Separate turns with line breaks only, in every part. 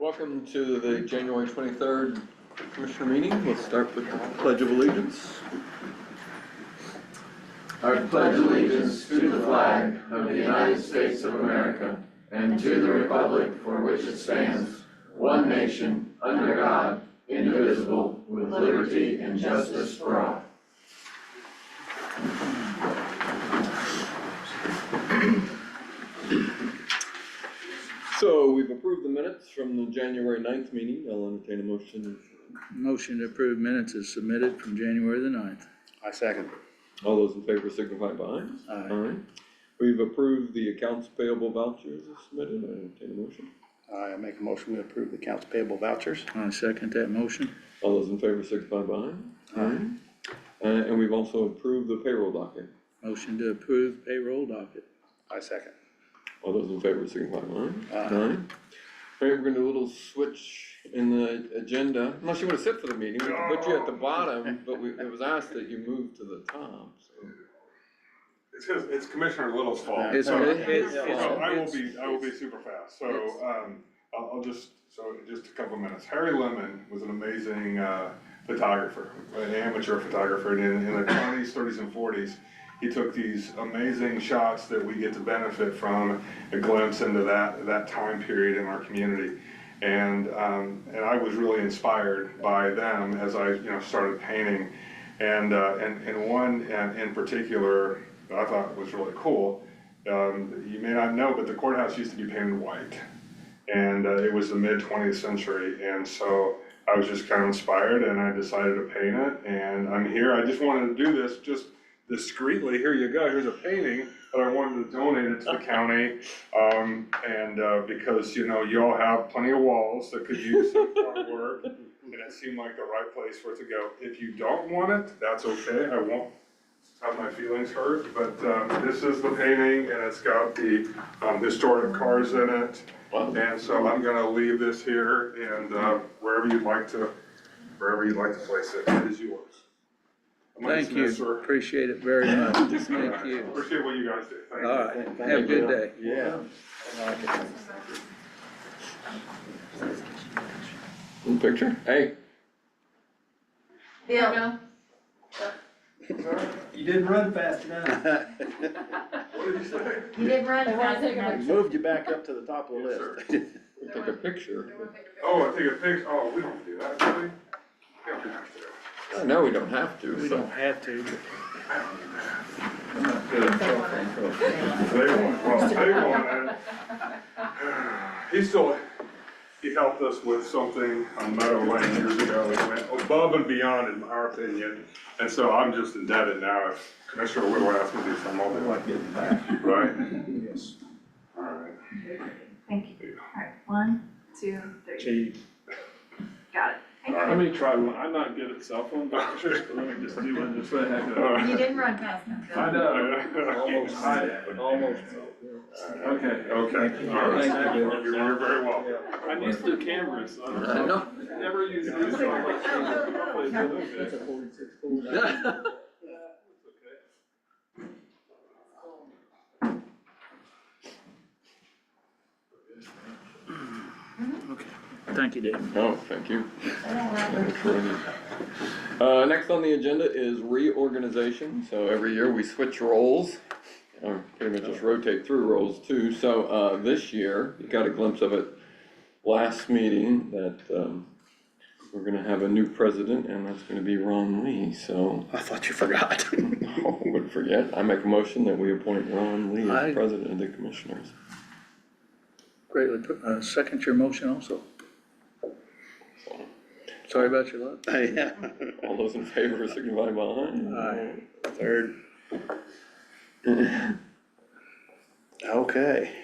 Welcome to the January 23rd Commissioner meeting. We'll start with the Pledge of Allegiance.
I pledge allegiance to the flag of the United States of America and to the republic for which it stands, one nation, under God, indivisible, with liberty and justice for all.
So we've approved the minutes from the January 9th meeting. I'll entertain a motion.
Motion to approve minutes is submitted from January the 9th.
I second.
All those in favor signify by aye.
Aye.
We've approved the accounts payable vouchers as submitted. I entertain a motion.
I make a motion to approve the accounts payable vouchers.
I second that motion.
All those in favor signify by aye. And we've also approved the payroll docket.
Motion to approve payroll docket.
I second.
All those in favor signify by aye.
Aye.
All right, we're gonna do a little switch in the agenda, unless you wanna sit for the meeting, we can put you at the bottom, but it was asked that you move to the top, so.
It's Commissioner Little's fault.
It's
So
his fault.
I will be super fast. So, I'll just a couple minutes. Harry Lemon was an amazing, photographer, an amateur photographer in the 20s, 30s and 40s. He took these amazing shots that we get to benefit from, a glimpse into that time period in our community. And I was really inspired by them as I started painting. And one in particular that I thought was really cool. You may not know, but the courthouse used to be painted white. And it was the mid 20th century. And so I was just kind of inspired and I decided to paint it. And I'm here. I just wanted to do this just discreetly. Here you go. Here's a painting, but I wanted to donate it to the county. Because you all have plenty of walls that could use some artwork, and it seemed like the right place for it to go. If you don't want it, that's okay. I won't have my feelings hurt. But this is the painting, and it's got the historic cars in it.
Wow.
And so I'm going to leave this here, and wherever you'd like to place it, it is yours.
Thank you, appreciate it very much, thank you.
Appreciate what you guys do. Thank you.
All right, have a good day.
Yeah. One picture? Hey.
Bill.
You didn't run fast enough.
What did you say?
You didn't run fast enough.
Moved you back up to the top of the
Yes,
list.
We'll take a picture.
Oh, I take a picture. Oh, we don't do that, really? We don't have to.
No, we don't have to.
We don't have to.
They wanted. He helped us with something on Meadow Lane years ago. He went above and beyond, in our opinion. And so I'm just indebted now. If Commissioner Whittle asks me to do something, I'll do
Like getting back.
it. Right?
Yes.
All right.
Thank you. All right, 1, 2, 3.
Gee,
Got it.
Let me try one. I'm not good at cell phone pictures, but let me just do one just for the heck of it.
You didn't run fast enough. Bill.
I know.
almost.
Almost. Okay.
Okay. All right.
Thank you.
You're very welcome.
I'm used to cameras, so
I know.
I've never used this, so I'm like, hopefully it's a little
That's a
bit.
46.
Okay, thank you, Dave.
Oh, thank you. Next on the agenda is reorganization. So every year we switch roles, or pretty much just rotate through roles too. So this year, you got a glimpse of it last meeting that we're gonna have a new president, and that's gonna be Ron Lee, so.
I thought you forgot.
No, I wouldn't forget. I make a motion that we appoint Ron Lee
Aye.
as president of the commissioners.
Greatly, second your motion also. Sorry about your luck.
Yeah.
All those in favor signify by
Aye.
Third. Okay.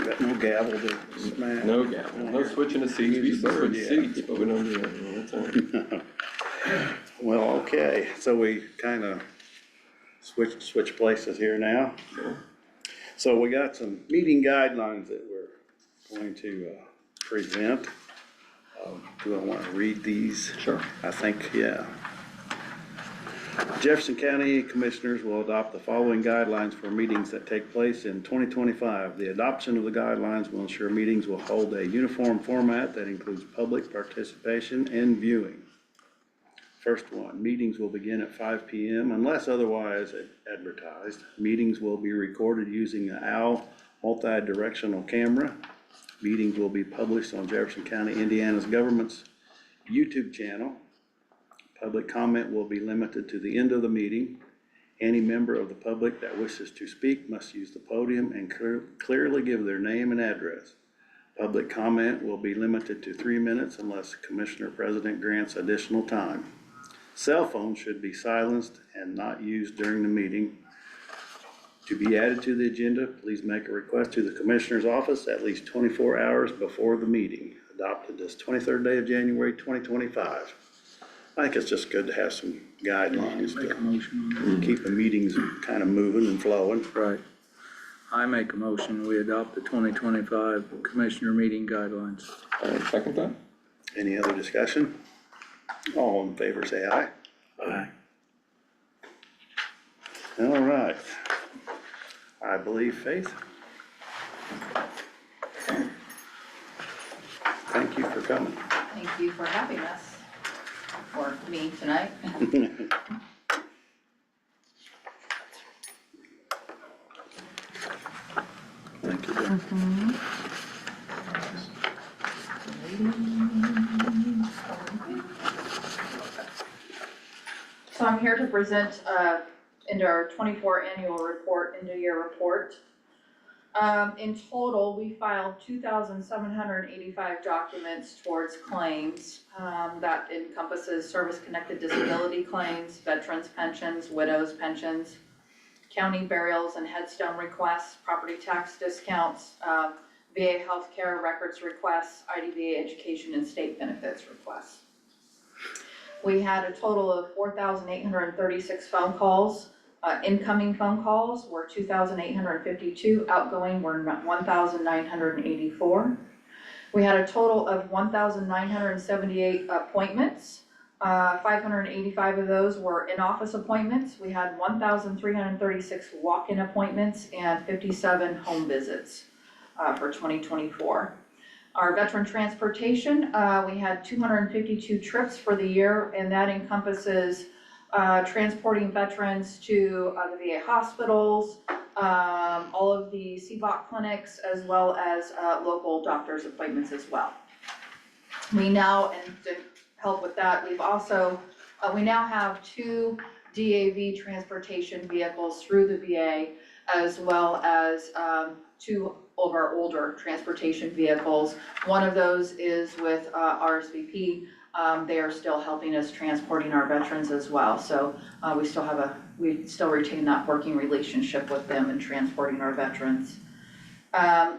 You got no gavel to smash.
No gavel, no switching of seats, we switch seats, but we don't do that, that's all right.
Well, okay, so we kind of switch places here now.
Sure.
So we got some meeting guidelines that we're going to present. Do I want to read these?
Sure.
I think, yeah. Jefferson County Commissioners will adopt the following guidelines for meetings that take place in 2025. The adoption of the guidelines will ensure meetings will hold a uniform format that includes public participation and viewing. First one, meetings will begin at 5 p.m. unless otherwise advertised. Meetings will be recorded using the OWL multi-directional camera. Meetings will be published on Jefferson County, Indiana's government's YouTube channel. Public comment will be limited to the end of the meeting. Any member of the public that wishes to speak must use the podium and clearly give their name and address. Public comment will be limited to 3 minutes unless Commissioner President grants additional time. Cell phones should be silenced and not used during the meeting. To be added to the agenda, please make a request to the Commissioner's office at least 24 hours before the meeting. Adopted this 23rd day of January 2025. I think it's just good to have some guidelines
Make a
to
motion on
keep the meetings kind of moving and flowing.
that. Right. I make a motion, we adopt the 2025 Commissioner meeting guidelines.
I second that.
Any other discussion? All in favor, say aye.
Aye.
All right. I believe, Faith. Thank you for coming.
Thank you for having us, or me tonight.
Thank you, Deb.
So I'm here to present into our 24 annual report, end of year report. In total, we filed 2,785 documents towards claims. That encompasses service-connected disability claims, veterans pensions, widows pensions, county burials and headstone requests, property tax discounts, VA healthcare records requests, IDVA education and state benefits requests. We had a total of 4,836 phone calls. Incoming phone calls were 2,852, outgoing were 1,984. We had a total of 1,978 appointments. 585 of those were in-office appointments. We had 1,336 walk-in appointments and 57 home visits for 2024. Our veteran transportation, we had 252 trips for the year, and that encompasses transporting veterans to the VA hospitals, all of the CVOC clinics, as well as local doctor's appointments as well. We now, and to help with that, we've also, we now have 2 DAV transportation vehicles through the VA, as well as 2 of our older transportation vehicles. One of those is with RSVP. They are still helping us transporting our veterans as well. So we still retain that working relationship with them in transporting our veterans.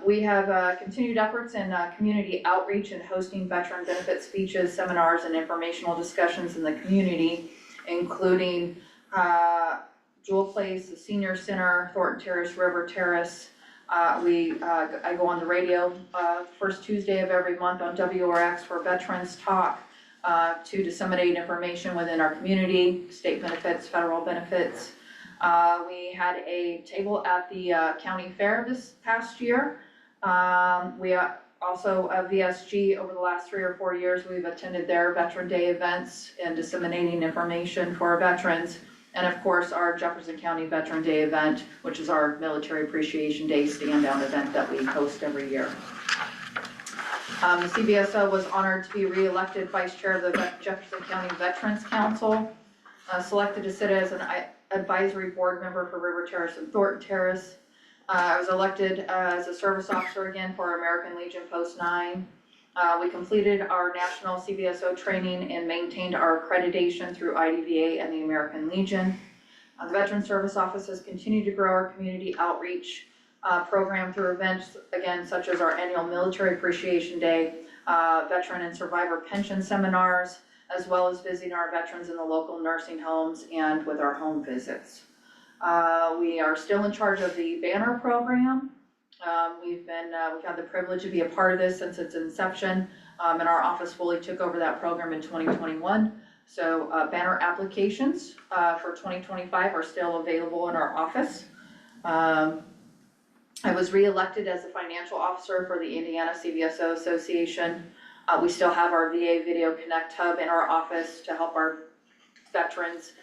We have continued efforts in community outreach and hosting veteran benefit speeches, seminars, and informational discussions in the community, including Jewel Place, the Senior Center, Thornton Terrace, River Terrace. I go on the radio first Tuesday of every month on WRX for Veterans Talk to disseminate information within our community, state benefits, federal benefits. We had a table at the county fair this past year. We also, VSG, over the last 3 or 4 years, we've attended their Veteran Day events and disseminating information for our veterans. And of course, our Jefferson County Veteran Day event, which is our Military Appreciation Day stand-down event that we host every year. The CVSO was honored to be re-elected Vice Chair of the Jefferson County Veterans Council, selected to sit as an advisory board member for River Terrace and Thornton Terrace. I was elected as a service officer again for American Legion Post 9. We completed our national CVSO training and maintained our accreditation through IDVA and the American Legion. The Veteran Service Office has continued to grow our community outreach program through events, again, such as our annual Military Appreciation Day, Veteran and Survivor Pension Seminars, as well as visiting our veterans in the local nursing homes and with our home visits. We are still in charge of the Banner program. We've had the privilege to be a part of this since its inception, and our office fully took over that program in 2021. So banner applications for 2025 are still available in our office. I was reelected as the financial officer for the Indiana CVSO Association. We still have our VA Video Connect hub in our office to help our veterans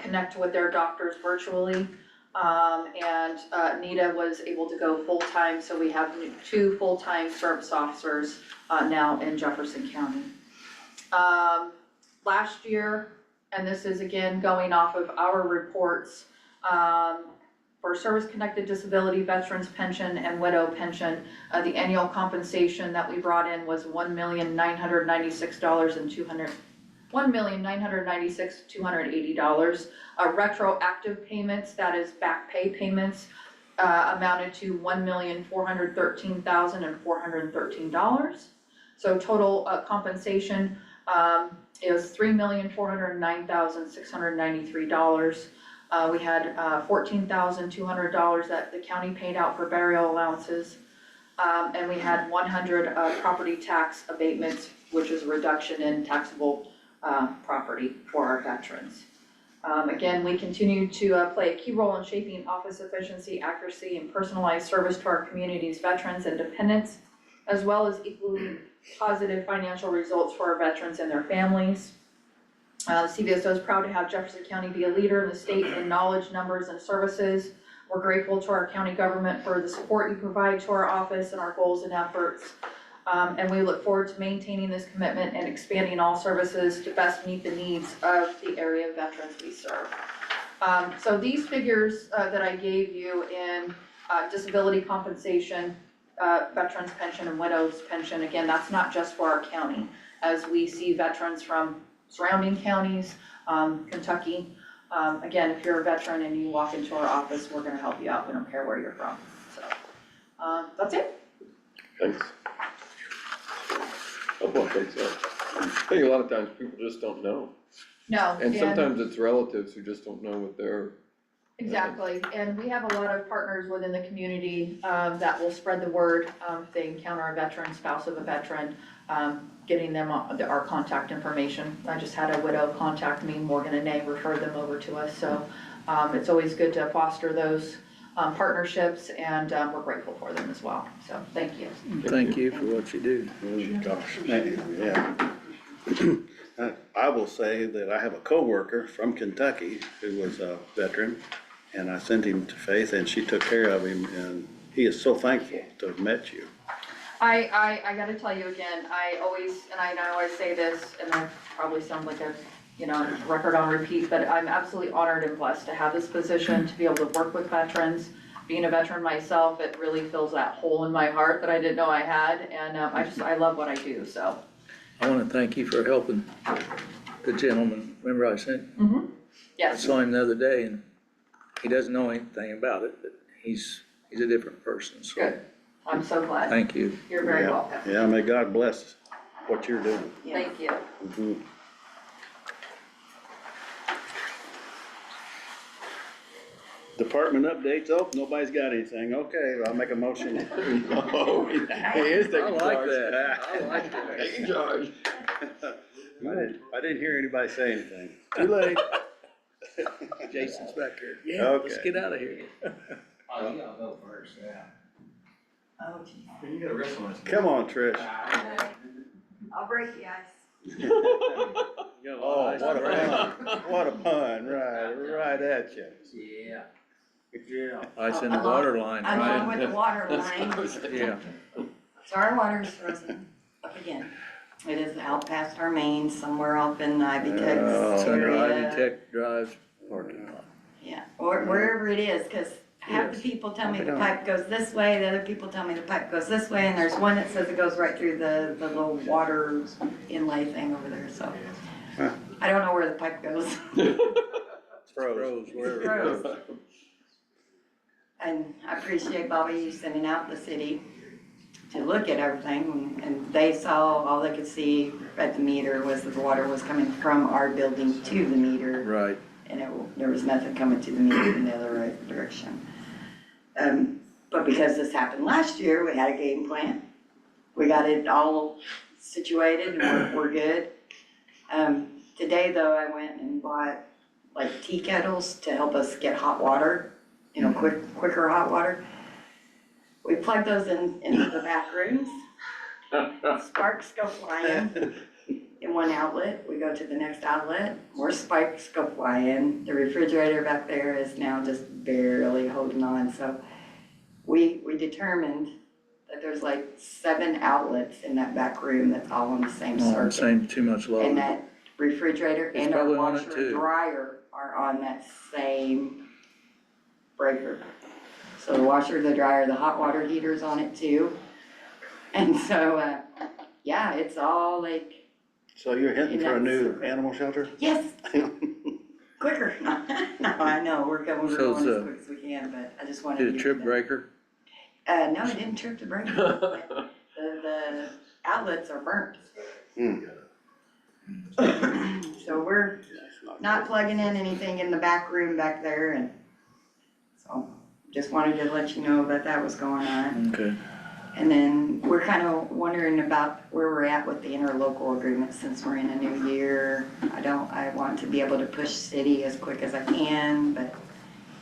connect with their doctors virtually. And Nita was able to go full-time, so we have 2 full-time service officers now in Jefferson County. Last year, and this is again going off of our reports, for service-connected disability, veterans pension, and widow pension, the annual compensation that we brought in was $1,996,280. Retroactive payments, that is back pay payments, amounted to $1,413,413. So total compensation is $3,409,693. We had $14,200 that the county paid out for burial allowances. And we had 100 property tax abatements, which is a reduction in taxable property for our veterans. Again, we continue to play a key role in shaping office efficiency, accuracy, and personalized service to our community's veterans and dependents, as well as equally positive financial results for our veterans and their families. CVSO is proud to have Jefferson County be a leader in the state in knowledge, numbers, and services. We're grateful to our county government for the support you provide to our office and our goals and efforts. And we look forward to maintaining this commitment and expanding all services to best meet the needs of the area of veterans we serve. So these figures that I gave you in disability compensation, veterans pension, and widows pension, again, that's not just for our county, as we see veterans from surrounding counties, Kentucky. Again, if you're a veteran and you walk into our office, we're gonna help you out. We don't care where you're from. So that's it.
Thanks. Well, thanks, I think a lot of times people just don't know.
No.
And sometimes it's relatives who just don't know what they're.
Exactly, and we have a lot of partners within the community that will spread the word if they encounter a veteran, spouse of a veteran, getting them our contact information. I just had a widow contact me, Morgan and Nay referred them over to us, so it's always good to foster those partnerships, and we're grateful for them as well, so thank you.
Thank you for what you do.
Gosh, yeah. I will say that I have a coworker from Kentucky who was a veteran, and I sent him to Faith, and she took care of him, and he is so thankful to have met you.
I gotta tell you again, I always say this, and I probably sound like a, record on repeat, but I'm absolutely honored and blessed to have this position, to be able to work with veterans. Being a veteran myself, it really fills that hole in my heart that I didn't know I had, and I love what I do, so.
I want to thank you for helping the gentleman. Remember I sent, I
Yes,
saw him the other day, and he doesn't know anything about it, but he's a different person, so
good, I'm so glad.
thank you.
You're very
Yeah.
welcome.
Yeah, may God bless what you're doing.
Thank you.
Mhm. Department updates, nobody's got anything, okay, I'll make a motion.
Oh, he is
I
taking
like
charge.
that. I like that.
Taking charge.
I didn't hear anybody say anything, too late.
Jason's back there. Yeah, let's
Okay.
get out of here.
Oh, you gotta go first, yeah.
Oh, geez.
You gotta wrestle us.
Come on, Trish.
I'll break the ice.
Oh, what a pun, right at you.
Yeah. Yeah.
Ice in the water line,
I'm on
right?
with the water line,
Yeah.
so our water's frozen up again. It is out past our main, somewhere up in Ivy
Oh.
Tech's
It's under Ivy
area.
Tech Drive parking lot.
Yeah, or wherever it is, cause half the
Yes.
people tell me the
Yeah.
pipe goes this way, the other people tell me the pipe goes this way, and there's one that says it goes right through the little water inlay thing over there, so.
Huh.
I don't know where the pipe goes.
It's froze.
Rose, wherever it
Froze.
goes.
And I appreciate Bobby, you sending out the city to look at everything, and they saw, all they could see at the meter was that the water was coming from our building to the meter,
Right.
and there was nothing coming to the meter in the other right direction. But because this happened last year, we had a game plan. We got it all situated, and we're good. Today, though, I went and bought like tea kettles to help us get hot water, quicker hot water. We plug those into the back rooms. Sparks go flying in one outlet. We go to the next outlet, more sparks go flying. The refrigerator back there is now just barely holding on. So we determined that there's like 7 outlets in that back room that's all on the same circuit.
Same, too much load.
And that refrigerator
It's
and our
probably on it
washer
too.
and dryer are on that same breaker. So the washer, the dryer, the hot water heater's on it too. And so, yeah, it's all like,
So you're heading for a new animal shelter?
yes, quicker. No, I know, we're going
So
as
it's
quick as we can, but I just wanted
Did
to
a
get
trip
that.
breaker?
No, it didn't trip the breaker. but The outlets are burnt. So we're not plugging in anything in the back room back there, and so just wanted to let you know that that was going on.
Okay.
And then we're kind of wondering about where we're at with the interlocal agreement since we're in a new year. I want to be able to push city as quick as I can, but,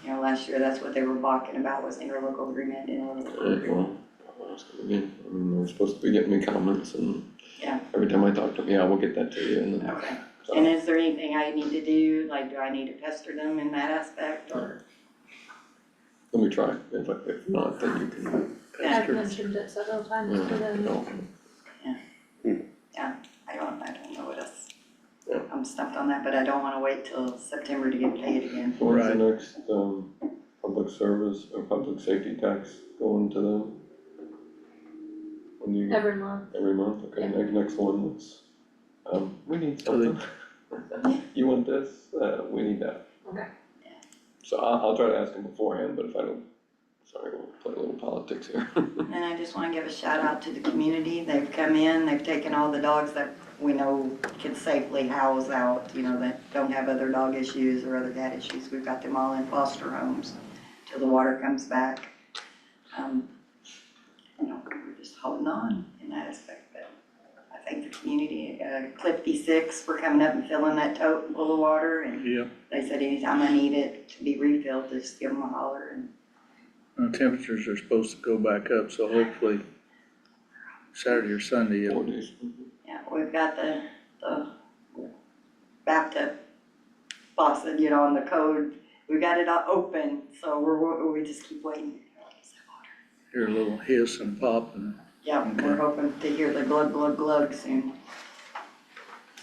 last year, that's what they were balking about was interlocal agreement, interlocal agreement.
Well, it's gonna be, I mean, they're supposed to be getting me comments and
Yeah.
every time I talk to them, yeah, we'll get that to you and then.
Okay.
so.
And is there anything I need to do? Like, do I need to pester them in that aspect, or?
Let me try, if not, then you can.
I've mentioned it several times to them.
I don't know what else.
Yeah.
I'm stumped on that, but I don't wanna wait till September to get paid again.
When's the next, public service or public safety tax going to them? When you get,
Every month.
every month, okay, next one, let's, we need
So they-
something. You want this, we need that.
Okay.
So I'll try to ask them beforehand, but if I don't, sorry, we'll play a little politics here.
And I just wanna give a shout out to the community. They've come in, they've taken all the dogs that we know can safely house out, that don't have other dog issues or other cat issues. We've got them all in foster homes till the water comes back. We're just holding on in that aspect, but I think the community, Cliff D6 for coming up and filling that tote full of water, and
Yeah.
they said anytime I need it to be refilled, just give them a holler, and
Temperatures are supposed to go back up, so hopefully Saturday or Sunday, it'll
4 days.
yeah, we've got the bathtub faucet, on the code. We got it all open, so we just keep waiting.
hear a little hiss and pop and,
Yeah, we're
Okay.
hoping to hear the glug, glug, glug soon.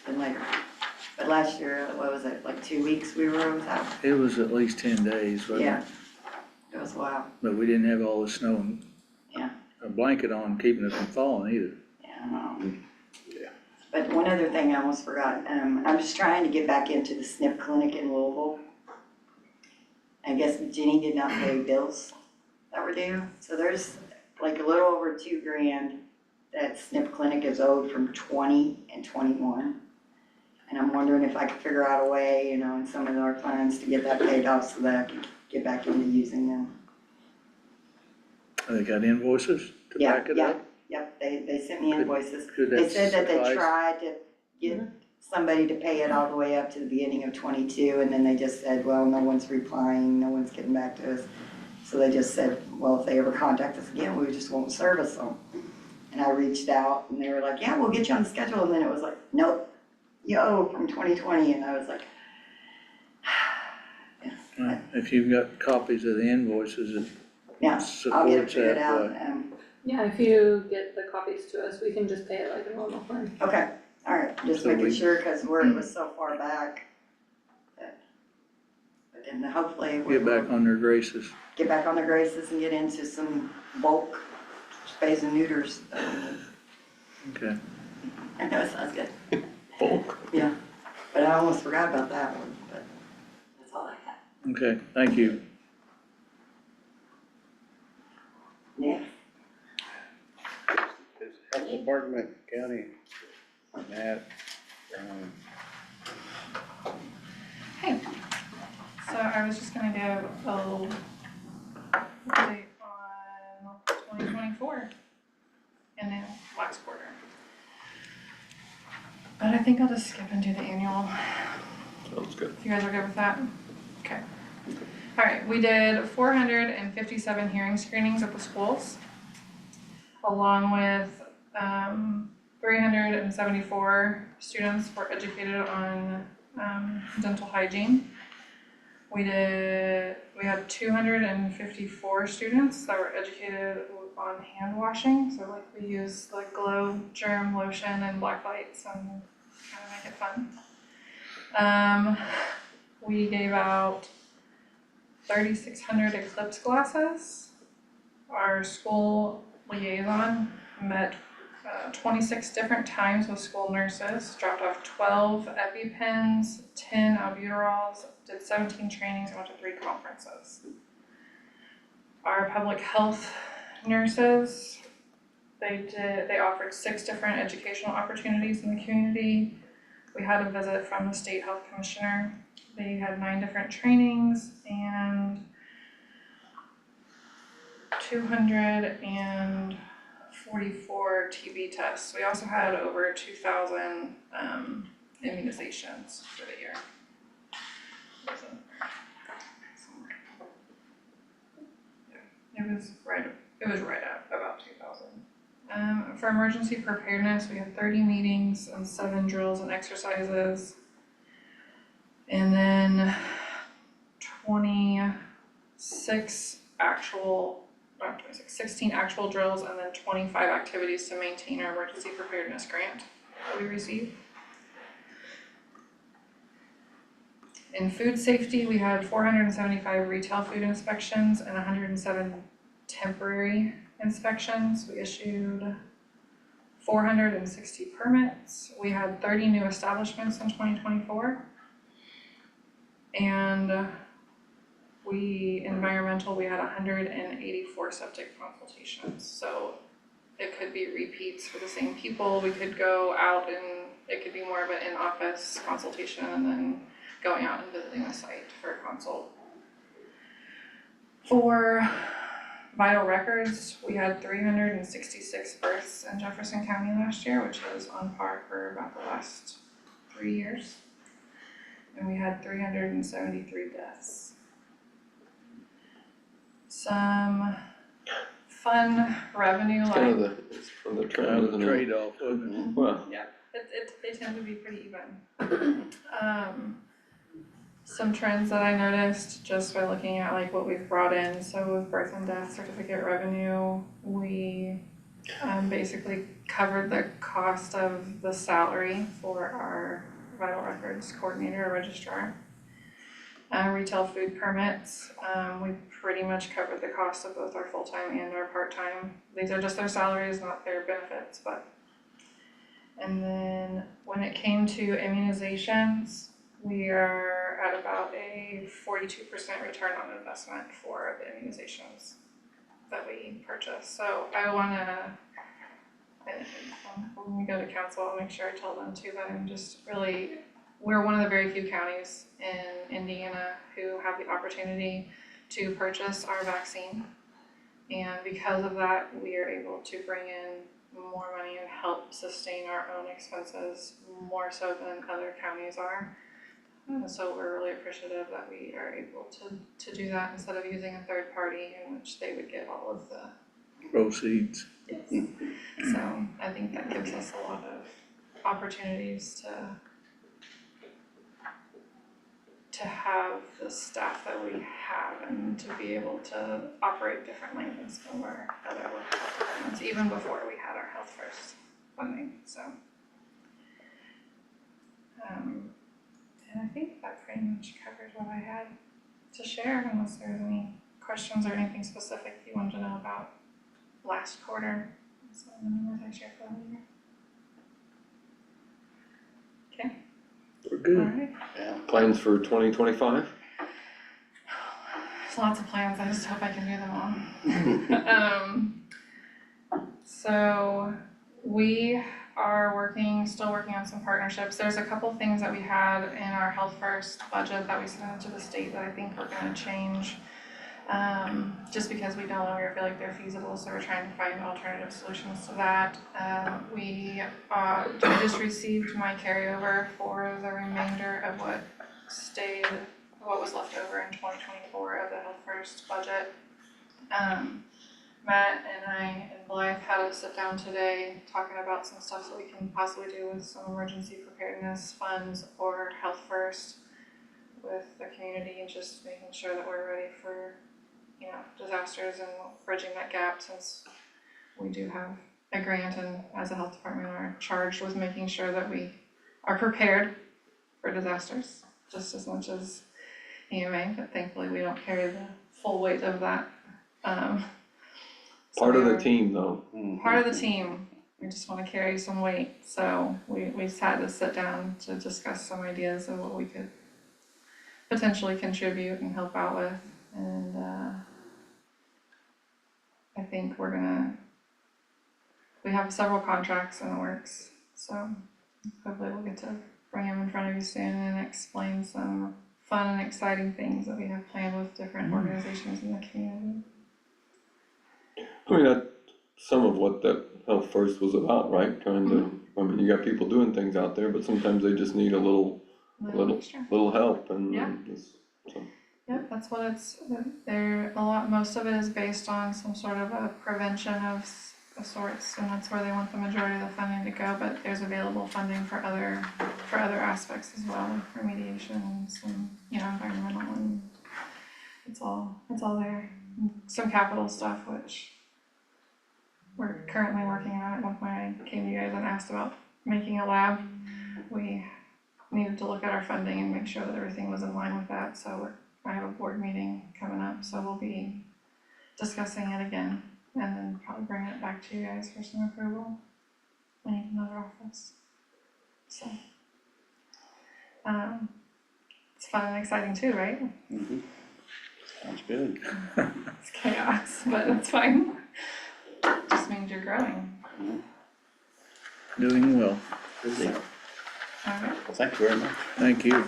Been later. But last year, what was it, like 2 weeks we were without?
it was at least 10 days, wasn't it?
Yeah. It was wild.
But we didn't have all the snow and
Yeah.
a blanket on keeping it from falling either.
Yeah, I know. But one other thing I almost forgot, I'm just trying to get back into the SNP clinic in Louisville. I guess Jenny did not pay bills that were due, so there's like a little over $2,000 that SNP clinic is owed from 20 and 21. And I'm wondering if I could figure out a way, in some of our funds to get that paid off so that I can get back into using them.
They got invoices to
Yeah,
back it
yeah.
up?
Yep, they sent me invoices.
Could
They
that
said that they
suffice?
tried to get somebody to pay it all the way up to the beginning of 22, and then they just said, well, no one's replying, no one's getting back to us. So they just said, well, if they ever contact us again, we just won't service them. And I reached out, and they were like, yeah, we'll get you on the schedule, and then it was like, nope, you owe from 2020, and I was like,
If you've got copies of the invoices, it
yeah, I'll get it
supports
figured
that
out.
way.
Yeah, if you get the copies to us, we can just pay it like a normal claim.
Okay, all right, just
So
making
we-
sure, because where it was so far back. But then hopefully we'll
Get back on their graces.
get back on their graces and get into some bulk spays and neuters.
Okay.
I know it sounds good,
Bulk.
yeah, but I almost forgot about that one, but that's all I have.
Okay, thank you.
Next.
Is Health Department, County, Matt,
Hey, so I was just gonna give a little update on 2024 and then last quarter. But I think I'll just skip and do the annual,
Sounds good.
if you guys are good with that. Okay. Alright, we did 457 hearing screenings at the schools, along with 374 students were educated on dental hygiene. We had 254 students that were educated on hand washing, so like we use like glow germ lotion and black lights and kind of make it fun. We gave out 3,600 eclipse glasses. Our school liaison met 26 different times with school nurses, dropped off 12 EpiPens, 10 albuterols, did 17 trainings, and went to 3 conferences. Our public health nurses, they offered 6 different educational opportunities in the community. We had a visit from the state health commissioner. They had 9 different trainings and 244 TB tests. We also had over 2,000 immunizations for the year. It was right at about 2,000. For emergency preparedness, we had 30 meetings and 7 drills and exercises. And then 16 actual drills and then 25 activities to maintain our emergency preparedness grant that we received. In food safety, we had 475 retail food inspections and 107 temporary inspections. We issued 460 permits. We had 30 new establishments in 2024. And we had 184 septic consultations. So it could be repeats for the same people. We could go out and it could be more of an in-office consultation and then going out and visiting the site for a consult. For vital records, we had 366 births in Jefferson County last year, which is on par for about the last 3 years. And we had 373 deaths. Some fun revenue,
It's kind of it's for the trend, isn't it?
Trade-off, wasn't it?
Well,
yeah, they tend to be pretty even. Some trends that I noticed just by looking at like what we've brought in. So with birth and death certificate revenue, we basically covered the cost of the salary for our vital records coordinator or registrar. Retail food permits, we pretty much covered the cost of both our full-time and our part-time. These are just their salaries, not their benefits, but. And then when it came to immunizations, we are at about a 42% return on investment for the immunizations that we purchase. So I wanna, when we go to council, I'll make sure I tell them too that I'm just really, we're one of the very few counties in Indiana who have the opportunity to purchase our vaccine. And because of that, we are able to bring in more money and help sustain our own expenses more so than other counties are. So we're really appreciative that we are able to do that instead of using a third party in which they would get all of the
Proceeds.
yes. So I think that gives us a lot of opportunities to have the staff that we have and to be able to operate differently than some of our other local health departments, even before we had our Health First funding, so. And I think that pretty much covers what I had to share, unless there's any questions or anything specific you wanted to know about last quarter. So the numbers I shared for the year. Okay.
We're good.
Alright.
plans for 2025?
There's lots of plans, I just hope I can do them all. So we are still working on some partnerships. There's a couple things that we had in our Health First budget that we sent to the state that I think we're gonna change. just because we no longer feel like they're feasible, so we're trying to find alternative solutions to that. I just received my carryover for the remainder of what was left over in 2024 of the Health First budget. Matt and I and Blythe had a sit down today talking about some stuff that we can possibly do with some emergency preparedness funds or Health First with the community, and just making sure that we're ready for, disasters and bridging that gap, since we do have a grant and as a health department are charged with making sure that we are prepared for disasters just as much as EMA, but thankfully we don't carry the full weight of that.
Part of the team though.
Part of the team, we just wanna carry some weight, so we just had to sit down to discuss some ideas of what we could potentially contribute and help out with, and I think we have several contracts in the works, so hopefully we'll get to bring them in front of you soon and explain some fun and exciting things that we have planned with different organizations in the community.
I mean, that's some of what that Health First was about, right? Trying to, I mean, you got people doing things out there, but sometimes they just need a little
Extra.
help, and
Yeah.
so.
Yep, that's what it's, most of it is based on some sort of a prevention of sorts, and that's where they want the majority of the funding to go, but there's available funding for other aspects as well, remediation and some, environmental, and it's all there. Some capital stuff, which we're currently working on. At one point I came to you guys and asked about making a lab. We needed to look at our funding and make sure that everything was in line with that, so I have a board meeting coming up, so we'll be discussing it again, and then probably bring it back to you guys for some approval when you can another office. So, it's fun and exciting too, right?
Sounds good.
It's chaos, but it's fine. Just means you're growing.
Doing well.
Busy.
Alright,
Well, thank you very much.
Thank you.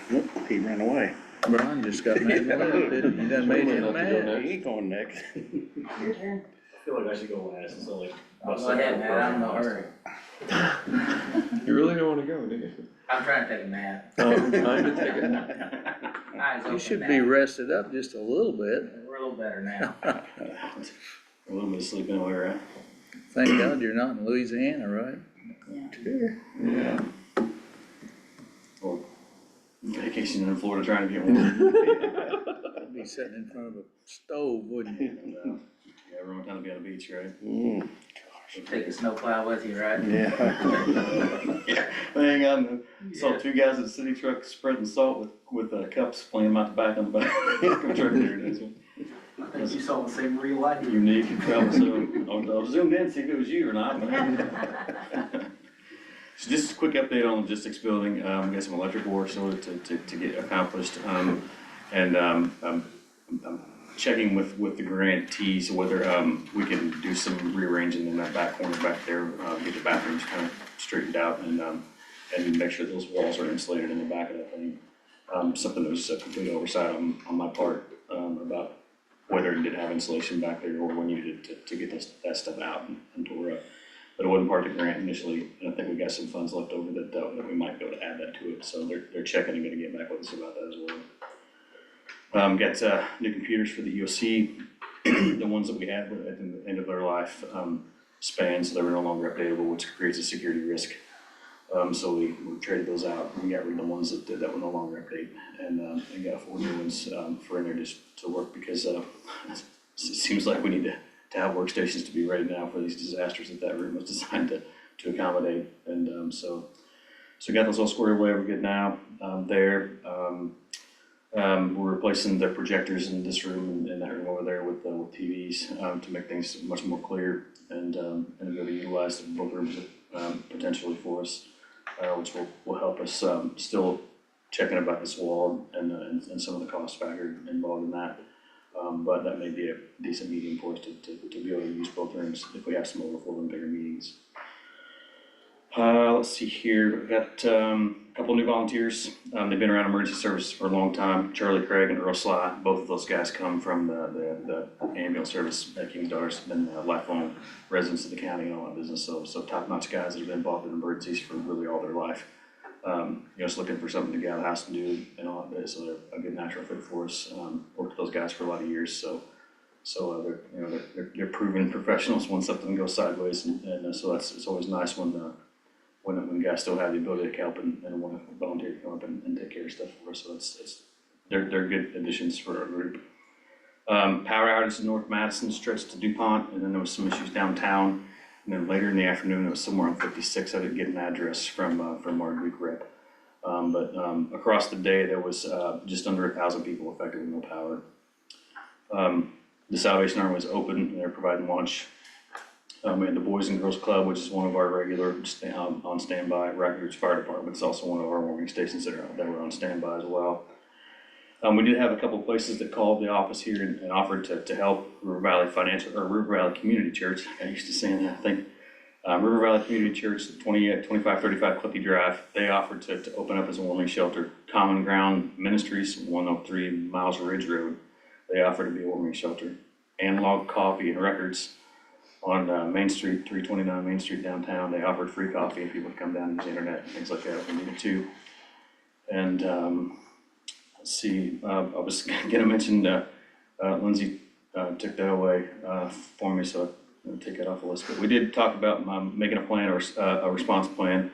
Nope, he ran away.
Brian just got mad and left, didn't he? You done made him
Not to go
mad.
next.
He ain't going next.
Your turn.
I feel like I should go last, so like.
Go ahead, Matt, I'm in no hurry.
You really don't wanna go, do you?
I'm trying to take a nap.
I'm trying to take it.
Eyes
You
open
should
now.
be rested up just a little bit.
We're a little better now.
A little bit of sleeping while we're at.
Thank God you're not in Louisiana, right?
Yeah. Well, vacationing in Florida trying to get warm.
You'd be sitting in front of a stove, wouldn't you?
Yeah, everyone kind of be on the beach, right?
Take a snowplow with you, right?
Yeah.
Yeah. Hang on, saw two guys in a city truck spreading salt with cups, playing them out the back on the back. Truck there it is.
I think you saw the same real life.
Unique travel, so I'll zoom in, see if it was you or not. So just a quick update on logistics building, we got some electrical work still to get accomplished, and I'm checking with the grantees whether we can do some rearranging in that back corner back there, get the bathrooms kind of straightened out, and make sure those walls are insulated in the back of that thing. Something that was a complete oversight on my part, about whether it did have insulation back there or we needed to get that stuff out and tore up. But it wasn't part of the grant initially, and I think we got some funds left over that we might be able to add that to it, so they're checking and gonna get back with us about that as well. Got new computers for the EOC, the ones that we had were at the end of their life span, so they were no longer updatable, which creates a security risk. So we traded those out, and we got rid of the ones that were no longer updated, and got 4 new ones for in there just to work, because it seems like we need to have workstations to be ready now for these disasters that room was designed to accommodate, and so got those all squared away. We're good now. We're replacing the projectors in this room and that room over there with TVs to make things much more clear, and be able to utilize both rooms potentially for us, which will help us. Still checking about this wall and some of the cost factor involved in that. But that may be a decent medium for us to be able to use both rooms if we have some overflow and bigger meetings. Let's see here, we've got, a couple new volunteers, they've been around emergency services for a long time, Charlie Craig and Earl Sly, both of those guys come from the ambulance service at King's Daughters, been lifelong residents of the county and all that business, so top-notch guys that have been involved in emergencies for really all their life. Just looking for something to get out of the house and do and all that, so they're a good natural fit for us, worked with those guys for a lot of years, so they're proven professionals when something goes sideways, and so it's always nice when guys still have the ability to help and want to volunteer to come up and take care of stuff for us, so they're good additions for our group. Power outage in North Madison stretched to DuPont, and then there was some issues downtown, and then later in the afternoon, it was somewhere on 56, I didn't get an address from our Greek rep. But across the day, there was just under 1,000 people affected with no power. The Salvation Army was open, and they're providing lunch. We had the Boys and Girls Club, which is one of our regular on standby. Rackhurst Fire Department is also one of our warming stations that were on standby as well. We did have a couple of places that called the office here and offered to help. River Valley River Valley Community Church. I used to saying that, I think. River Valley Community Church, 2535 Clippy Drive. They offered to open up as a warming shelter. Common Ground Ministries, 103 Miles Ridge Road. They offered to be a warming shelter. Analog Coffee and Records on Main Street, 329 Main Street downtown. They offered free coffee if people would come down and use the internet and things like that if we needed to. And let's see, I was gonna mention Lindsay took that away for me, so I'm gonna take that off the list. But we did talk about making a plan or a response plan.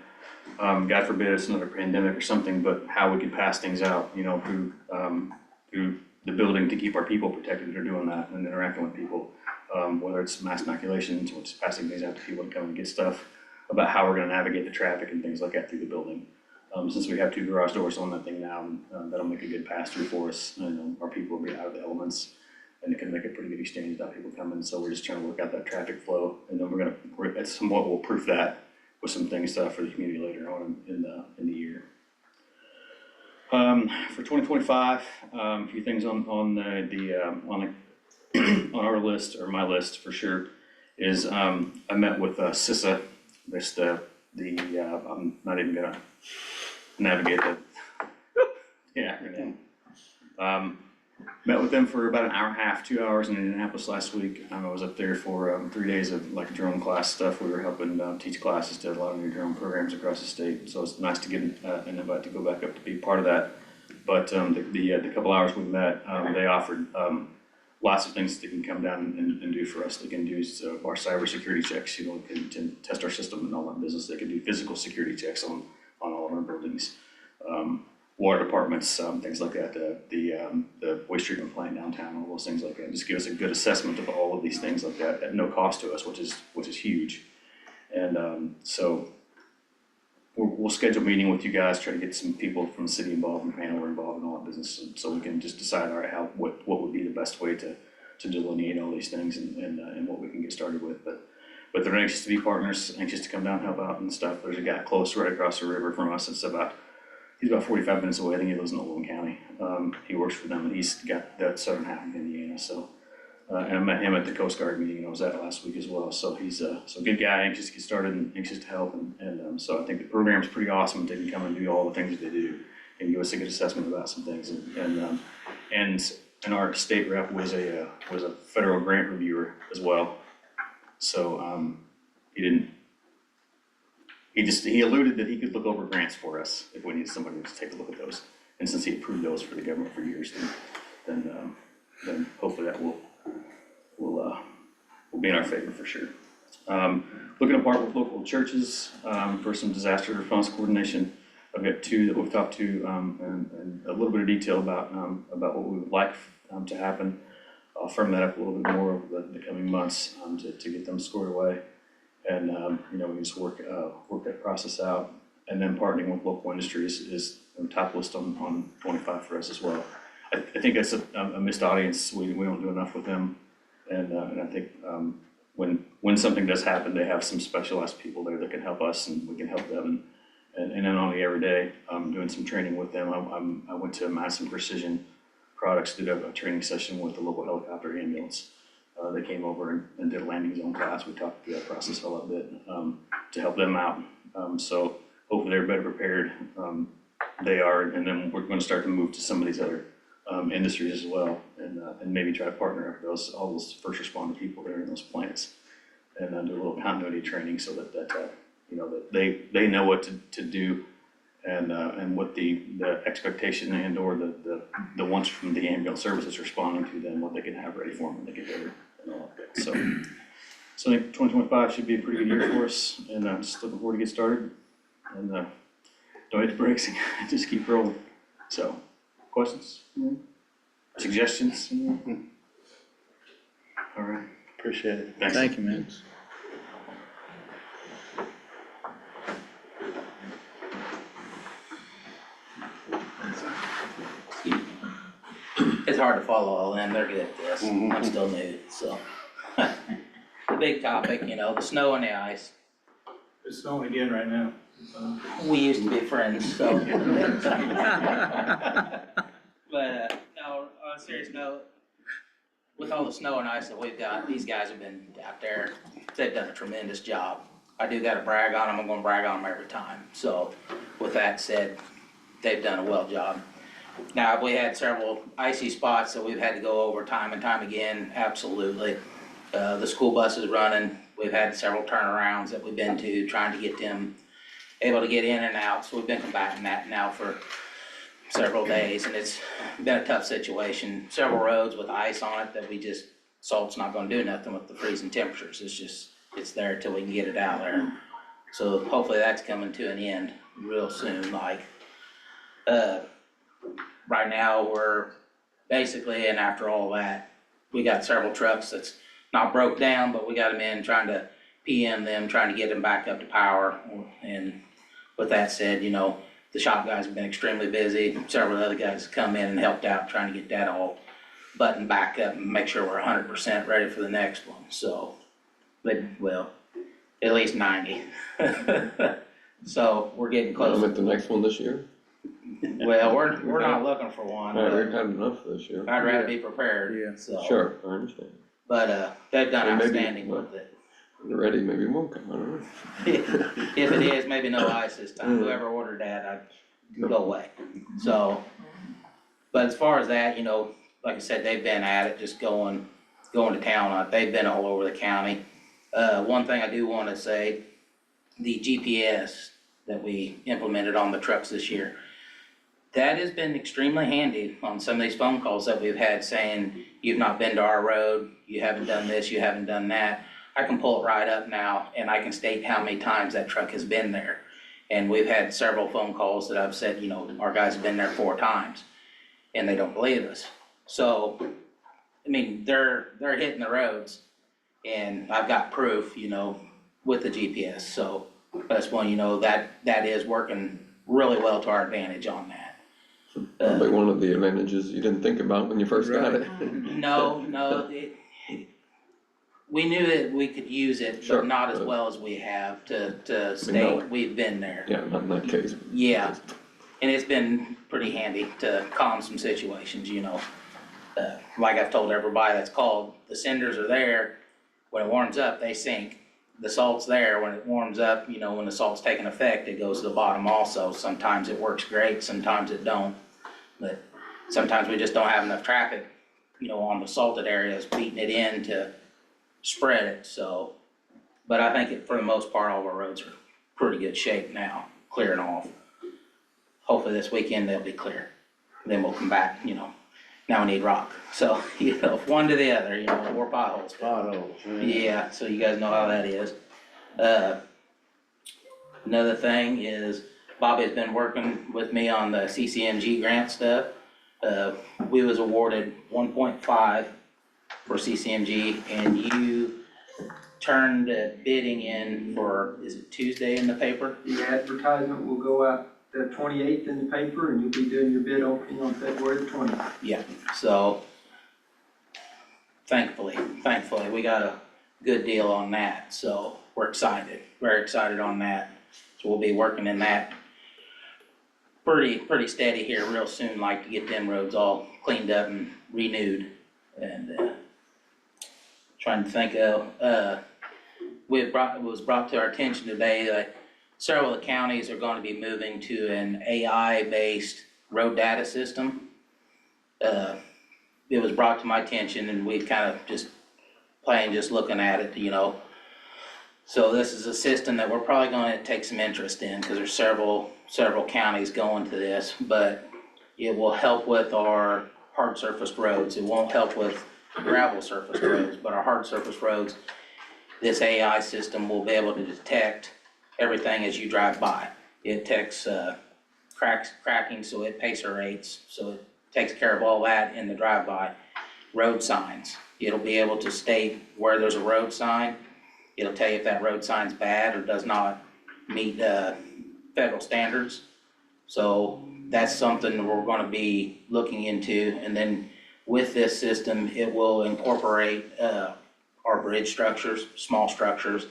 God forbid it's another pandemic or something, but how we can pass things out, through the building to keep our people protected that are doing that and interacting with people. Whether it's mass inoculations or just passing things out to people to come and get stuff, about how we're gonna navigate the traffic and things like that through the building. Since we have 2 garage doors on that thing now, that'll make a good pass through for us. Our people will be out of the elements, and it can make a pretty good exchange without people coming. So we're just trying to work out that traffic flow, and then at somewhat we'll proof that with some things for the community later on in the year. For 2025, a few things on our list, or my list for sure, is I met with CISA. I'm not even gonna navigate the acronym. Met with them for about an hour and a half, 2 hours in Indianapolis last week. I was up there for 3 days of drone class stuff. We were helping teach classes to a lot of new drone programs across the state. So it's nice to get an invite to go back up to be part of that. But the couple hours we met, they offered lots of things they can come down and do for us. They can do our cybersecurity checks, can test our system and all that business. They can do physical security checks on all of our buildings. Water departments, things like that, the waste treatment plant downtown, all those things like that. Just give us a good assessment of all of these things like that at no cost to us, which is huge. And so we'll schedule a meeting with you guys, try to get some people from the city involved and Hanover involved in all that business, so we can just decide, all right, what would be the best way to delineate all these things and what we can get started with. But they're anxious to be partners, anxious to come down and help out and stuff. There's a guy close right across the river from us. He's about 45 minutes away. I think he lives in Oldham County. He works for them, and he's got that southern half of Indiana. So, and I met him at the Coast Guard meeting I was at last week as well. So he's a good guy, anxious to get started and anxious to help. And so I think the program's pretty awesome. They can come and do all the things that they do and give us a good assessment about some things. And our state rep was a federal grant reviewer as well. So he alluded that he could look over grants for us if we needed somebody to take a look at those. And since he approved those for the government for years, then hopefully that will be in our favor for sure. Looking to partner with local churches for some disaster response coordination. I've got 2 that we've talked to and a little bit of detail about what we would like to happen. I'll firm that up a little bit more over the coming months to get them squared away. And we just work that process out, and then partnering with local industries is top list on 25 for us as well. I think that's a missed audience. We don't do enough with them, and I think when something does happen, they have some specialized people there that can help us, and we can help them. And then on the everyday, doing some training with them. I went to Madison Precision Products, did a training session with the local helicopter ambulance. They came over and did a landing zone class. We talked through that process a little bit, to help them out. So hopefully they're better prepared. They are, and then we're gonna start to move to some of these other, industries as well, and maybe try to partner up all those first responder people there in those plants. And do a little continuity training so that, you know, that they know what to do and what the expectation and or the ones from the ambulance services responding to them, what they can have ready for them when they get there and all of that. So I think 2025 should be a pretty good year for us, and I'm just looking forward to get started. And don't hit the brakes and just keep rolling. So, questions? Suggestions? All right.
Appreciate it.
Thanks.
Thank you, man.
It's hard to follow all in, they're good at this, I'm still new, so. The big topic, you know, the snow and the ice,
It's snowing again right now.
we used to be friends, so. But, no, on a serious note, with all the snow and ice that we've got, these guys have been out there, they've done a tremendous job. I do gotta brag on them, I'm gonna brag on them every time, so with that said, they've done a well job. Now, we had several icy spots that we've had to go over time and time again, absolutely. The school bus is running, we've had several turnarounds that we've been to, trying to get them able to get in and out, so we've been combating that now for several days, and it's been a tough situation. Several roads with ice on it that salt's not gonna do nothing with the freezing temperatures, it's there till we can get it out there. So hopefully that's coming to an end real soon, right now, we're basically, and after all that, we got several trucks that's not broke down, but we got them in trying to PM them, trying to get them back up to power. And with that said, you know, the shop guys have been extremely busy. Several other guys have come in and helped out trying to get that all buttoned back up and make sure we're 100% ready for the next one. So, well, at least 90. So we're getting close.
At the next one this year?
Well, we're not looking for one.
We've
But
had enough this year.
I'd rather be prepared,
Yeah.
so.
Sure, I understand.
But, they've done
Well, maybe-
outstanding with it.
When they're ready, maybe it won't come, I don't know.
If it is, maybe no ice this time. Whoever ordered that, I'd go away. So, but as far as that, you know, like I said, they've been at it, just going to town on it. They've been all over the county. One thing I do wanna say, the GPS that we implemented on the trucks this year, that has been extremely handy on some of these phone calls that we've had saying, you've not been to our road, you haven't done this, you haven't done that. I can pull it right up now and I can state how many times that truck has been there. And we've had several phone calls that I've said, you know, our guys have been there 4 times and they don't believe us. So, I mean, they're hitting the roads and I've got proof, you know, with the GPS. So that's one, you know, that is working really well to our advantage on that.
Probably one of the advantages you didn't think about when you first got it.
No, we knew that we could use it,
Sure,
but not as
but-
well as we have to
know
state
it.
we've been there.
Yeah, not in that case.
Yeah, and it's been pretty handy to calm some situations, you know. Like I've told everybody that's called, the cinders are there, when it warms up, they sink. The salt's there, when it warms up, you know, when the salt's taking effect, it goes to the bottom also. Sometimes it works great, sometimes it don't. But sometimes we just don't have enough traffic, you know, on the salted areas, beating it in to spread it, so. But I think for the most part, all of our roads are pretty good shape now, clearing off. Hopefully this weekend they'll be clear. Then we'll come back, you know, now we need rock. So, you know, one to the other, you know, or potholes.
Potholes,
Yeah, so you guys know how that is. Another thing is Bobby's been working with me on the CCMG grant stuff. We was awarded 1.5 for CCMG and you turned bidding in for, is it Tuesday in the paper?
The advertisement will go out the 28th in the paper, and you'll be doing your bid opening on February the 20th.
Yeah, so thankfully, we got a good deal on that, so we're excited, very excited on that. So we'll be working in that pretty steady here real soon, like to get them roads all cleaned up and renewed. And trying to think of, it was brought to our attention today that several of the counties are gonna be moving to an AI-based road data system. It was brought to my attention and we kind of just looking at it, you know. So this is a system that we're probably gonna take some interest in, cause there's several counties going to this, but it will help with our hard surfaced roads. It won't help with gravel surface roads, but our hard surface roads, this AI system will be able to detect everything as you drive by. It detects cracking, so it pacerates, so it takes care of all that in the drive-by. Road signs, it'll be able to state where there's a road sign. It'll tell you if that road sign's bad or does not meet federal standards. So that's something we're gonna be looking into. And then with this system, it will incorporate our bridge structures, small structures,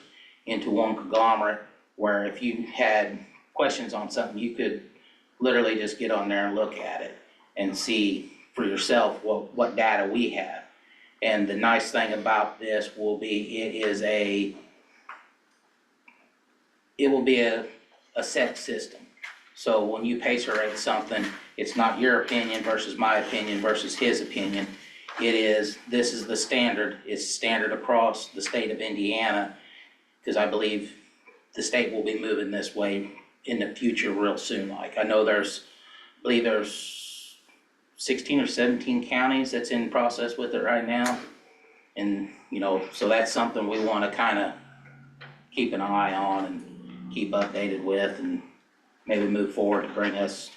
into one conglomerate, where if you had questions on something, you could literally just get on there and look at it and see for yourself what data we have. And the nice thing about this will be, it will be a set system. So when you pacerate something, it's not your opinion versus my opinion versus his opinion. This is the standard, it's standard across the state of Indiana, because I believe the state will be moving this way in the future real soon. Like, I know I believe there's 16 or 17 counties that's in process with it right now. And, you know, so that's something we wanna kinda keep an eye on and keep updated with, and maybe move forward to bring us,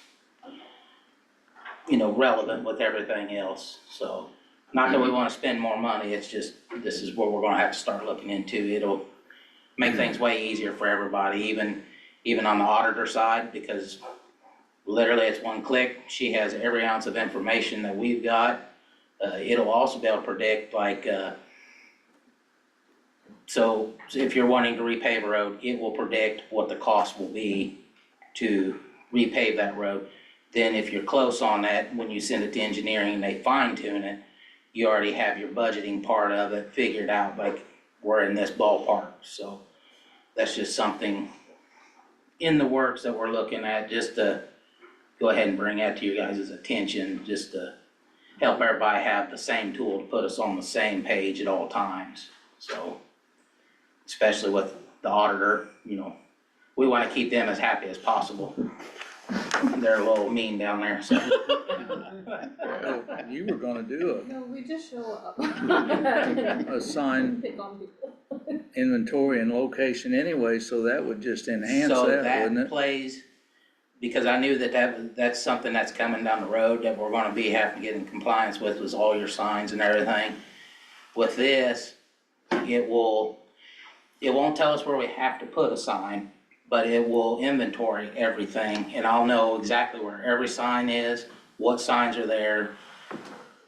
you know, relevant with everything else. So, not that we wanna spend more money, it's just, this is what we're gonna have to start looking into. It'll make things way easier for everybody, even on the auditor side, because literally it's one click. She has every ounce of information that we've got. It'll also be able to predict, like, so if you're wanting to repave a road, it will predict what the cost will be to repave that road. Then if you're close on that, when you send it to engineering and they fine tune it, you already have your budgeting part of it figured out, like, we're in this ballpark. So that's just something in the works that we're looking at, just to go ahead and bring that to you guys' attention, just to help everybody have the same tool to put us on the same page at all times. So, especially with the auditor, you know, we wanna keep them as happy as possible. They're a little mean down there, so.
You were gonna do
No, we just show up.
a sign
Pick on people.
inventory and location anyway, so that would just enhance
So
that, wouldn't
that
it?
plays, because I knew that's something that's coming down the road that we're gonna be having to get in compliance with, was all your signs and everything. With this, it won't tell us where we have to put a sign, but it will inventory everything, and I'll know exactly where every sign is, what signs are there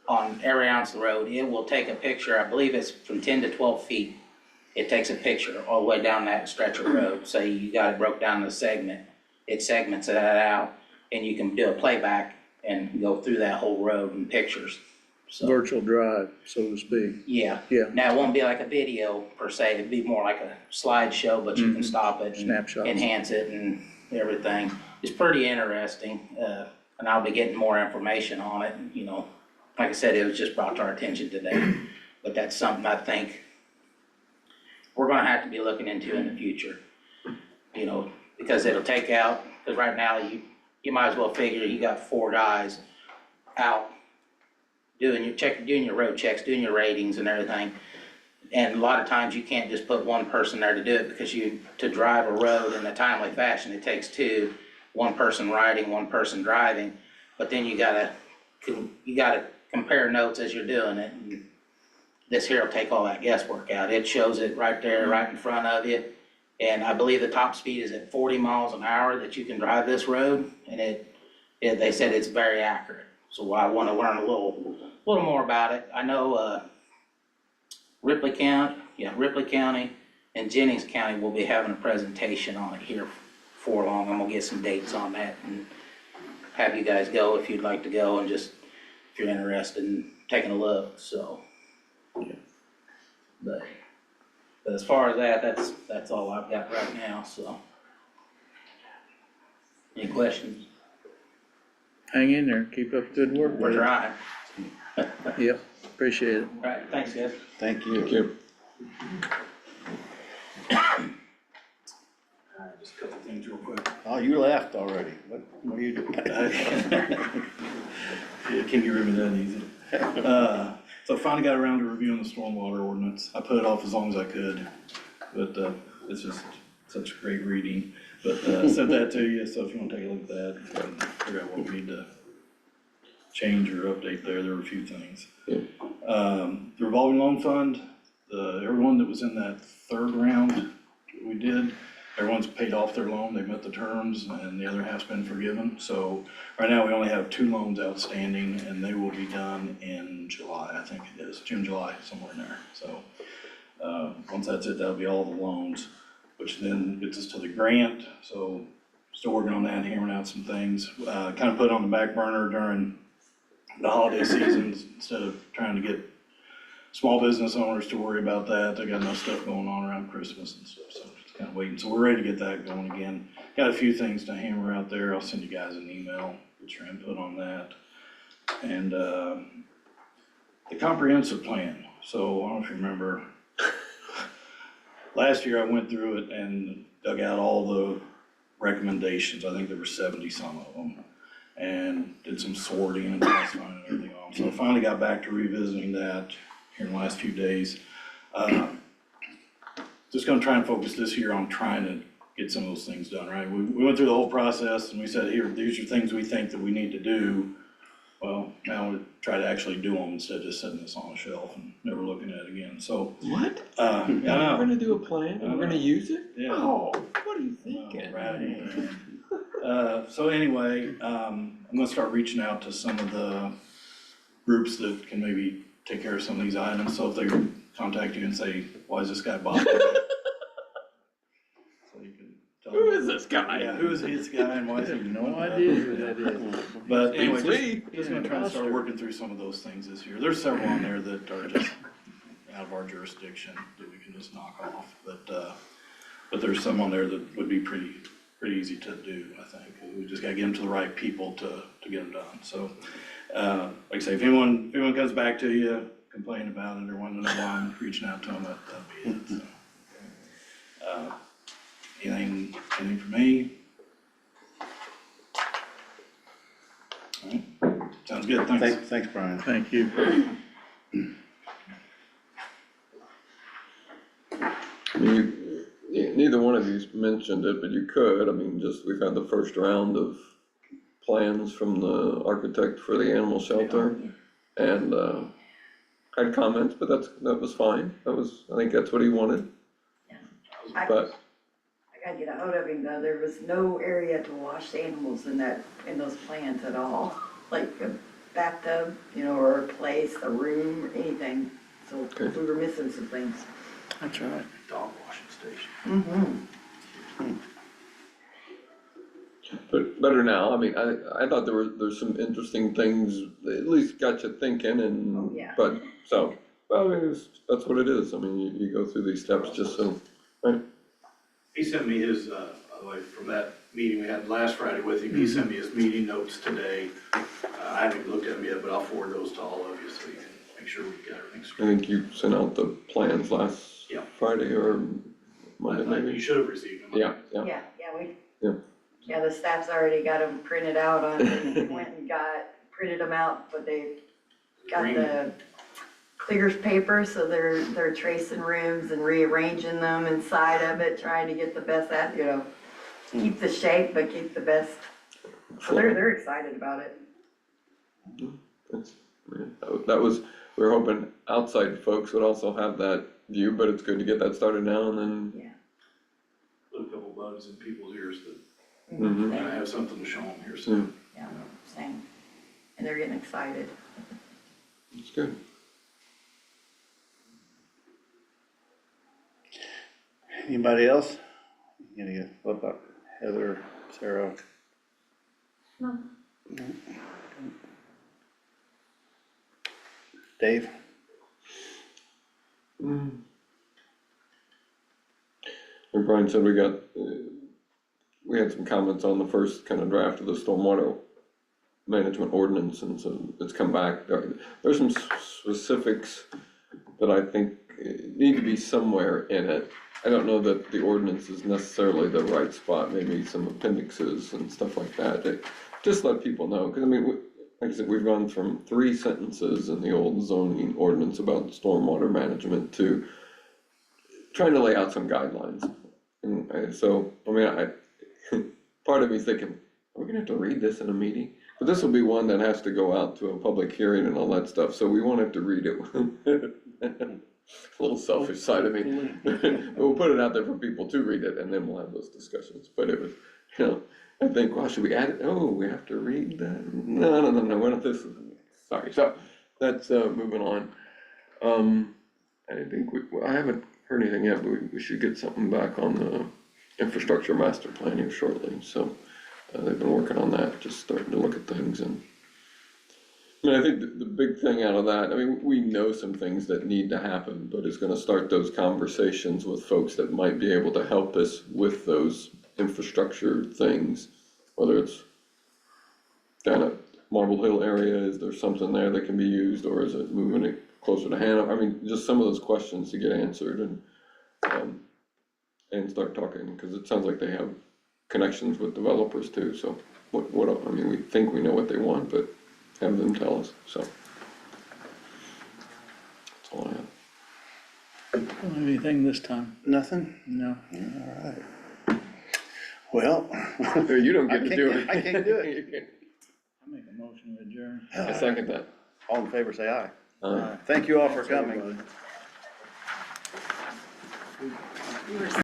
on every ounce of the road. It will take a picture, I believe it's from 10 to 12 feet. It takes a picture all the way down that stretch of road. Say you got it broke down to a segment, it segments that out, and you can do a playback and go through that whole road in pictures. So,
Virtual drive, so to speak.
yeah.
Yeah.
Now, it won't be like a video per se, it'd be more like a slideshow, but you can stop it and
Snapshots.
enhance it and everything. It's pretty interesting, and I'll be getting more information on it, you know. Like I said, it was just brought to our attention today, but that's something I think we're gonna have to be looking into in the future. You know, because it'll take out, because right now you might as well figure you got 4 guys out doing your road checks, doing your ratings and everything. And a lot of times you can't just put one person there to do it, because to drive a road in a timely fashion, it takes 2, one person riding, one person driving. But then you gotta compare notes as you're doing it. And this here will take all that guesswork out. It shows it right there, right in front of you. And I believe the top speed is at 40 miles an hour that you can drive this road, and they said it's very accurate. So I wanna learn a little more about it. I know, Ripley County and Jennings County will be having a presentation on it here before long. I'm gonna get some dates on that and have you guys go if you'd like to go, and just, if you're interested in taking a look, so. But as far as that, that's all I've got right now, so. Any questions?
Hang in there, keep up the good work.
We're trying.
Yep, appreciate it.
All right, thanks, guys.
Thank you.
Thank you.
Just a couple things real quick.
Oh, you left already. What are you doing?
Yeah, can't get rid of me that easy. So I finally got around to reviewing the stormwater ordinance. I put it off as long as I could, but, it's just such great reading. But, sent that to you, so if you wanna take a look at that, and figure out what we need to change or update there were a few things.
Yeah.
The revolving loan fund, everyone that was in that third round that we did, everyone's paid off their loan, they met the terms, and the other half's been forgiven. So right now, we only have 2 loans outstanding, and they will be done in July, I think it is, June, July, somewhere in there. So, once that's it, that'll be all the loans, which then gets us to the grant. So still working on that, hammering out some things, kind of put it on the back burner during the holiday seasons, instead of trying to get small business owners to worry about that. They got enough stuff going on around Christmas and stuff, so just kind of waiting. So we're ready to get that going again. Got a few things to hammer out there. I'll send you guys an email, get your input on that. And, the comprehensive plan. So I don't know if you remember, last year I went through it and dug out all the recommendations. I think there were 70 some of them, and did some sorting and classifying and everything on. So I finally got back to revisiting that here in the last few days. Just gonna try and focus this year on trying to get some of those things done, right? We went through the whole process and we said, here, these are things we think that we need to do. Well, now we try to actually do them instead of just setting this on a shelf and never looking at it again, so.
What?
I
We're
know.
gonna do a plan and we're gonna use it?
Yeah.
Oh, what are you thinking?
So anyway, I'm gonna start reaching out to some of the groups that can maybe take care of some of these items, so if they contact you and say, why is this guy bothering you? So you can tell them.
Who is this guy?
Yeah, who is this guy and why is
I
he?
have no idea who that is.
But anyway,
me.
just gonna try to start working through some of those things this year. There's several on there that are just out of our jurisdiction that we can just knock off, but there's some on there that would be pretty easy to do, I think. We just gotta get them to the right people to get them done. So, like I say, if anyone comes back to you, complain about it or want to know why I'm reaching out to them, that'd be it, so. Anything from me? All right, sounds good, thanks.
Thanks, Brian.
Thank you.
Neither one of you mentioned it, but you could, I mean, we've had the first round of plans from the architect for the animal shelter. And, had comments, but that was fine, I think that's what he wanted, but.
I gotta get a hold of him though, there was no area to wash the animals in those plans at all. Like a bathtub, or a place, a room, or anything, so
Okay.
we were missing some things.
That's right.
Dog washing station.
Mm-hmm.
But better now, I mean, I thought there's some interesting things, that at least got you thinking and,
Oh, yeah.
but, so, well, I mean, that's what it is, I mean, you go through these steps just so, right?
He sent me his, by the way, from that meeting we had last Friday with him, he sent me his meeting notes today. I haven't even looked at them yet, but I'll forward those to all of you so you can make sure we've got everything
I
straight.
think you sent out the plans last
Yeah.
Friday or Monday
You
maybe?
should have received them.
Yeah,
Yeah,
Yeah.
the staff's already got them printed out they went and printed them out, but they got the clear paper, so they're tracing rooms and rearranging them inside of it, trying to get the best keep the shape, but keep the best. So they're excited about it.
That was, we were hoping outside folks would also have that view, but it's good to get that started now and then.
Put a couple bugs in people's ears that
Mhm.
I have something to show them here soon.
Yeah, same. And they're getting excited.
It's good.
Anybody else? What about Heather, Sarah?
No.
No. Dave?
and Brian said we had some comments on the first kind of draft of the stormwater management ordinance, and so it's come back. There's some specifics that I think need to be somewhere in it. I don't know that the ordinance is necessarily the right spot, maybe some appendixes and stuff like that. Just let people know, because I mean, like I said, we've gone from 3 sentences in the old zoning ordinance about stormwater management to trying to lay out some guidelines. And so, I mean, part of me is thinking, are we gonna have to read this in a meeting? But this will be one that has to go out to a public hearing and all that stuff, so we won't have to read it. A little selfish side of me. We'll put it out there for people to read it, and then we'll have those discussions. But it was, I think, well, should we add it? Oh, we have to read that? No, we're not this. Sorry, so that's moving on. I think I haven't heard anything yet, but we should get something back on the infrastructure master plan here shortly, so they've been working on that, just starting to look at things. And I mean, I think the big thing out of that, I mean, we know some things that need to happen, but it's gonna start those conversations with folks that might be able to help us with those infrastructure things, whether it's down at Marble Hill area, is there something there that can be used, or is it moving it closer to Hanover? I mean, just some of those questions to get answered and start talking, because it sounds like they have connections with developers too, so I mean, we think we know what they want, but have them tell us, so. That's all I have.
Anything this time?
Nothing?
No.
All right. Well.
You don't get to do it.
I can't do it.
I make a motion to adjourn.
I second that.
All in favor, say aye.
Aye.
Thank you all for
Thanks,
coming.
everybody.